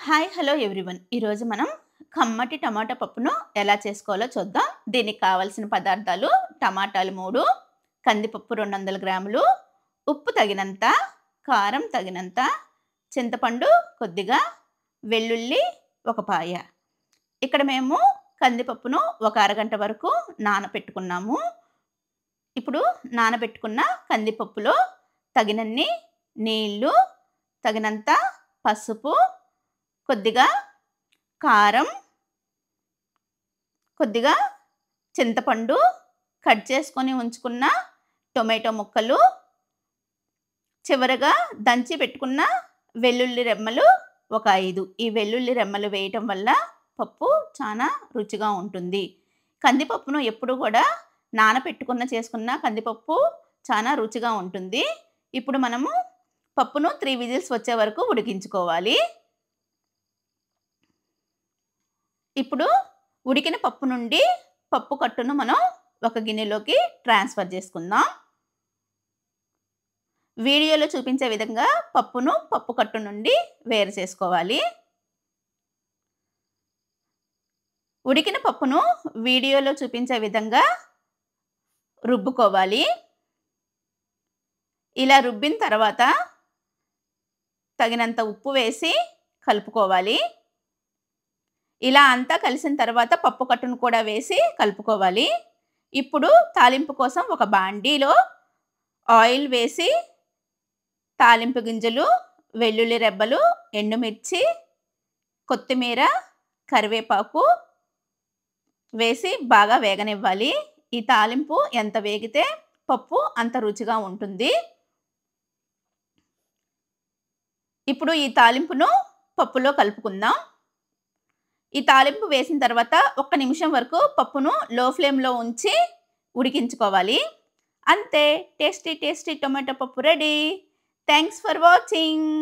Hi hello everyone. ఈరోజు మనం కమ్మటి టమాటా పప్పును ఎలా చేసుకోవాలో చూద్దాం. దీనికి కావాల్సిన పదార్థాలు: టమాటాలు 3, కందిపప్పు 200 గ్రాములు, ఉప్పు తగినంత, కారం తగినంత, చింతపండు కొద్దిగా, వెల్లుల్లి ఒక పాయ. ఇక్కడ మేము కందిపప్పును ఒక అరగంట వరకు నానబెట్టుకున్నాము. ఇప్పుడు నానబెట్టుకున్న కందిపప్పులో తగినన్ని నీళ్లు, తగినంత పసుపు, కొద్దిగా కారం, కొద్దిగా చింతపండు, కట్ చేసుకొని ఉంచుకున్న టొమాటో ముక్కలు, చివరగా దంచి పెట్టుకున్న వెల్లుల్లి రెమ్మలు ఒక 5. ఈ వెల్లుల్లి రెమ్మలు వేయటం వల్ల పప్పు చాలా రుచిగా ఉంటుంది. కందిపప్పును ఎప్పుడు కూడా చేసుకున్న కందిపప్పు చాలా రుచిగా ఉంటుంది. ఇప్పుడు మనము పప్పును 3 విజిల్స్ వచ్చే వరకు ఉడికించుకోవాలి. ఇప్పుడు ఉడికిన పప్పు నుండి పప్పు కట్టును మనం ఒక గిన్నెలోకి ట్రాన్స్ఫర్ చేసుకుందాం. వీడియోలో చూపించే విధంగా పప్పును పప్పు కట్టు నుండి వేరు చేసుకోవాలి. ఉడికిన పప్పును వీడియోలో చూపించే విధంగా రుబ్బుకోవాలి. ఇలా రుబ్బిన తర్వాత తగినంత ఉప్పు వేసి కలుపుకోవాలి. ఇలా అంతా కలిసిన తర్వాత పప్పు కట్టును కూడా వేసి కలుపుకోవాలి. ఇప్పుడు తాలింపు కోసం ఒక బాండీలో ఆయిల్ వేసి తాలింపు గింజలు, వెల్లుల్లి రెబ్బలు, ఎండుమిర్చి, కొత్తిమీర, కరివేపాకు వేసి బాగా వేగనివ్వాలి. ఈ తాలింపు ఎంత వేగితే పప్పు అంత రుచిగా ఉంటుంది. ఇప్పుడు ఈ తాలింపును పప్పులో కలుపుకుందాం. ఈ తాలింపు వేసిన తర్వాత 1 నిమిషం వరకు పప్పును లో ఫ్లేమ్‌లో ఉంచి ఉడికించుకోవాలి. అంతే, టేస్టీ టేస్టీ టొమాటో పప్పు రెడీ. Thanks for watching.